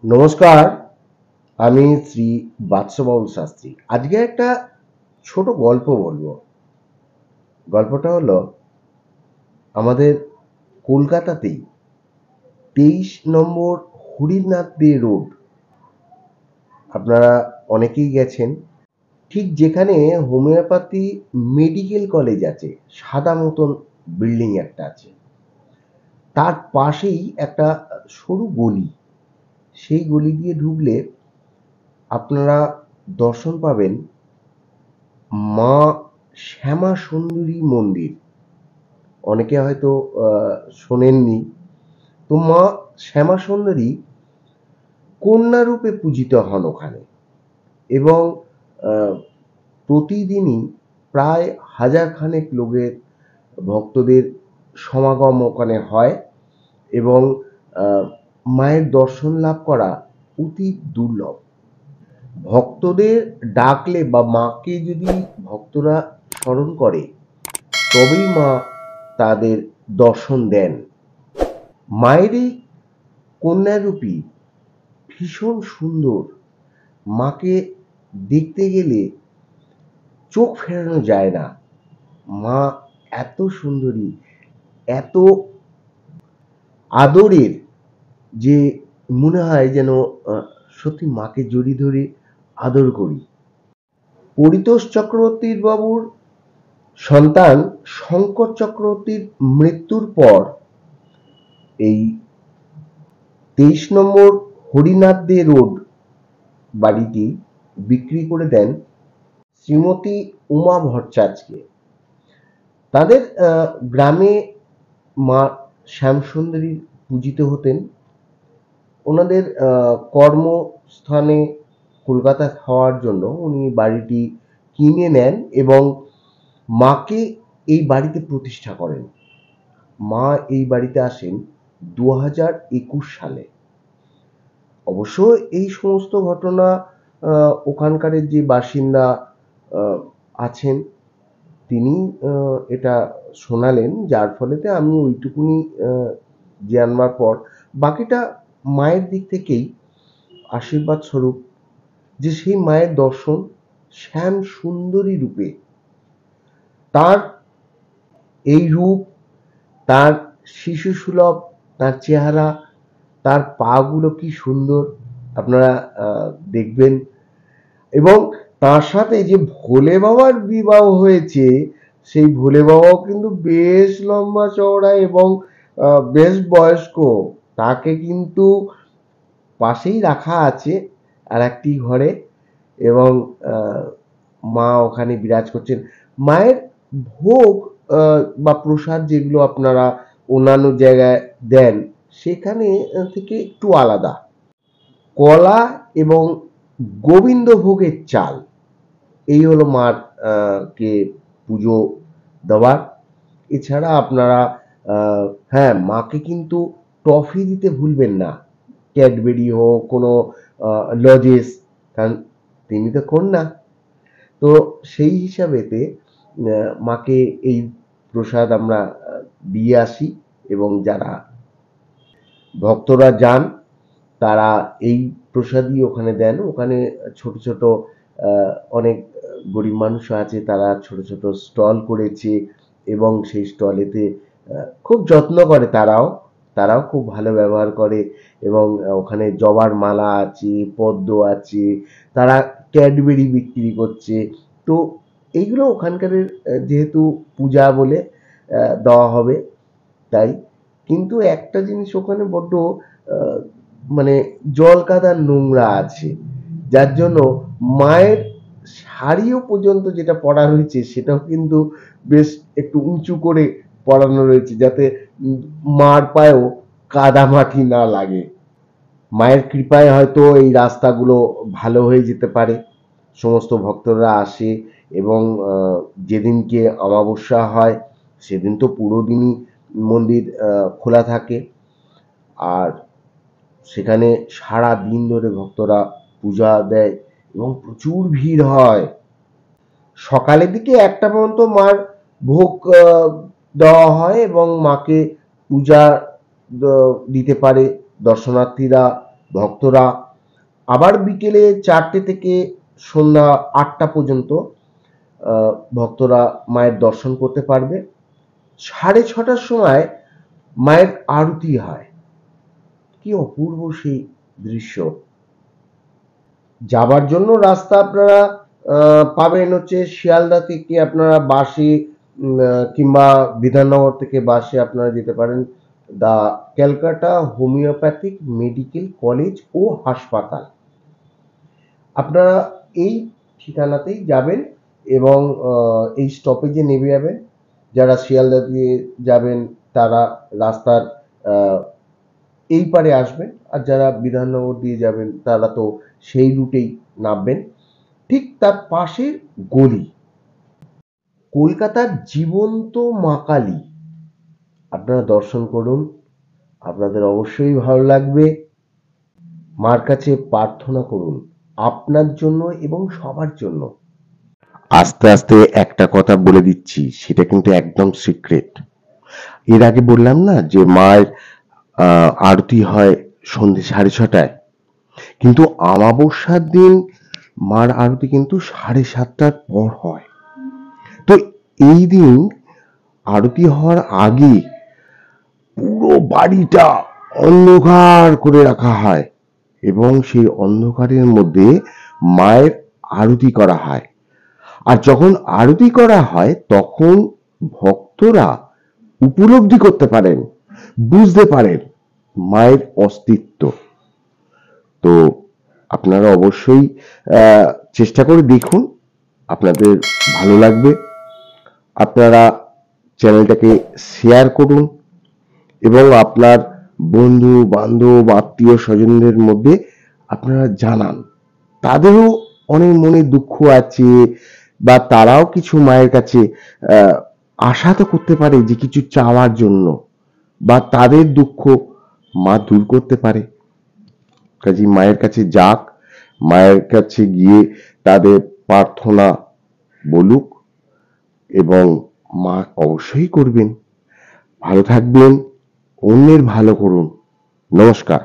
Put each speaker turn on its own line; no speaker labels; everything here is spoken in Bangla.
নমস্কার, আমি শ্রী বাদশাবাউল শাস্ত্রী। আজকে একটা ছোট গল্প বলবো। গল্পটা হলো আমাদের কলকাতাতেই ২৩ নম্বর হরিনাথ দে রোড, আপনারা অনেকেই গেছেন। ঠিক যেখানে হোমিওপ্যাথি মেডিকেল কলেজ আছে, সাদা মতন বিল্ডিং একটা আছে, তার পাশেই একটা সরু গলি। সেই গলি দিয়ে ঢুকলে আপনারা দর্শন পাবেন মা শ্যামা সুন্দরী মন্দির। অনেকে হয়তো শোনেননি। তো মা শ্যামা সুন্দরী কন্যা রূপে পূজিত হন ওখানে, এবং প্রতিদিনই প্রায় হাজার খানেক লোকের ভক্তদের সমাগম ওখানে হয়, এবং মায়ের দর্শন লাভ করা অতি দুর্লভ। ভক্তদের ডাকলে বা মাকে যদি ভক্তরা স্মরণ করে, তবেই মা তাদের দর্শন দেন। মায়ের এই কন্যারূপী ভীষণ সুন্দর। মাকে দেখতে গেলে চোখ ফেরানো যায় না। মা এত সুন্দরী, এত আদরের, যে মনে হয় যেন সত্যি মাকে জড়িয়ে ধরে আদর করি। পরিতোষ চক্রবর্তীর বাবুর সন্তান শঙ্কর চক্রবর্তীর মৃত্যুর পর এই ২৩ নম্বর হরিনাথ দে রোড বাড়িটি বিক্রি করে দেন শ্রীমতী উমা ভট্টাচার্যকে। তাদের গ্রামে মা শ্যামসুন্দরী পূজিত হতেন। ওনাদের কর্মস্থানে কলকাতা হওয়ার জন্য উনি বাড়িটি কিনে নেন এবং মাকে এই বাড়িতে প্রতিষ্ঠা করেন। মা এই বাড়িতে আসেন ২০২১ সালে। অবশ্য এই সমস্ত ঘটনা ওখানকার যে বাসিন্দা আছেন তিনি এটা শোনালেন, যার ফলেতে আমি ওইটুকুনি জানবার পর বাকিটা মায়ের দিক থেকেই আশীর্বাদ স্বরূপ, যে সেই মায়ের দর্শন শ্যাম সুন্দরী রূপে। তার এই রূপ, তার শিশু সুলভ তার চেহারা, তার পাগুলো কি সুন্দর আপনারা দেখবেন। এবং তার সাথে যে ভোলে বাবার বিবাহ হয়েছে, সেই ভোলে বাবাও কিন্তু বেশ লম্বা চওড়া এবং বেশ বয়স্ক। তাকে কিন্তু পাশেই রাখা আছে আর একটি ঘরে, এবং মা ওখানে বিরাজ করছেন। মায়ের ভোগ বা প্রসাদ যেগুলো আপনারা অন্যান্য জায়গায় দেন, সেখানে থেকে একটু আলাদা। কলা এবং গোবিন্দভোগের চাল, এই হলো মার কে পুজো দেওয়ার। এছাড়া আপনারা হ্যাঁ, মাকে কিন্তু টফি দিতে ভুলবেন না, ক্যাডবেরি হোক, কোনো লজেস, কারণ তিনি তো কন্যা। তো সেই হিসাবেতে মাকে এই প্রসাদ আমরা দিয়ে আসি, এবং যারা ভক্তরা যান তারা এই প্রসাদই ওখানে দেন। ওখানে ছোট ছোট অনেক গরিব মানুষও আছে, তারা ছোট ছোট স্টল করেছে এবং সেই স্টলেতে খুব যত্ন করে। তারাও খুব ভালো ব্যবহার করে, এবং ওখানে জবার মালা আছে, পদ্ম আছে, তারা ক্যাডবেরি বিক্রি করছে। তো এইগুলো ওখানকার যেহেতু পূজা বলে দেওয়া হবে, তাই। কিন্তু একটা জিনিস ওখানে বড্ড মানে জল কাদার নোংরা আছে, যার জন্য মায়ের শাড়িও পর্যন্ত যেটা পরা রয়েছে সেটাও কিন্তু বেশ একটু উঁচু করে পরানো রয়েছে, যাতে মার পায়েও কাদা মাটি না লাগে। মায়ের কৃপায় হয়তো এই রাস্তাগুলো ভালো হয়ে যেতে পারে। সমস্ত ভক্তরা আসে, এবং যেদিনকে অমাবস্যা হয় সেদিন তো পুরো দিনই মন্দির খোলা থাকে, আর সেখানে সারা দিন ধরে ভক্তরা পূজা দেয় এবং প্রচুর ভিড় হয়। সকালের দিকে 1টা পর্যন্ত মার ভোগ দেওয়া হয়, এবং মাকে পূজা দিতে পারে দর্শনার্থীরা। ভক্তরা আবার বিকেলে 4টে থেকে সন্ধ্যা 8টা পর্যন্ত ভক্তরা মায়ের দর্শন করতে পারবে। 6:30টার সময় মায়ের আরতি হয়। কি অপূর্ব সেই দৃশ্য! যাবার জন্য রাস্তা আপনারা পাবেন হচ্ছে শিয়ালদা থেকে আপনারা বাসে কিংবা বিধাননগর থেকে বাসে আপনারা যেতে পারেন the Calcutta homeopathic medical college ও হাসপাতাল। আপনারা এই ঠিকানাতেই যাবেন এবং এই স্টপেজে নেমে যাবেন। যারা শিয়ালদা দিয়ে যাবেন তারা রাস্তার এই পারে আসবেন, আর যারা বিধাননগর দিয়ে যাবেন তারা তো সেই রুটেই নামবেন। ঠিক তার পাশে গলি, কলকাতার জীবন্ত মা কালী আপনারা দর্শন করুন, আপনাদের অবশ্যই ভালো লাগবে। মার কাছে প্রার্থনা করুন আপনার জন্য এবং সবার জন্য। আস্তে আস্তে একটা কথা বলে দিচ্ছি, সেটা কিন্তু একদম সিক্রেট। এর আগে বললাম না যে মায়ের আরতি হয় সন্ধ্যে 6:30টায়, কিন্তু অমাবস্যার দিন মার আরতি কিন্তু 7:30টার পর হয়। তো এই দিন আরতি হওয়ার আগে পুরো বাড়িটা অন্ধকার করে রাখা হয় এবং সেই অন্ধকারের মধ্যে মায়ের আরতি করা হয়। আর যখন আরতি করা হয় তখন ভক্তরা উপলব্ধি করতে পারেন, বুঝতে পারেন মায়ের অস্তিত্ব। তো আপনারা অবশ্যই চেষ্টা করে দেখুন, আপনাদের ভালো লাগবে। আপনারা চ্যানেলটাকে শেয়ার করুন এবং আপনার বন্ধু বান্ধব আত্মীয় স্বজনদের মধ্যে আপনারা জানান। তাদেরও অনেক মনে দুঃখ আছে বা তারাও কিছু মায়ের কাছে আশা তো করতে পারে যে কিছু চাওয়ার জন্য, বা তাদের দুঃখ মা দূর করতে পারে। কাজে মায়ের কাছে যাক, মায়ের কাছে গিয়ে তাদের প্রার্থনা বলুক এবং মা অবশ্যই করবেন। ভালো থাকবেন, অন্যের ভালো করুন। নমস্কার।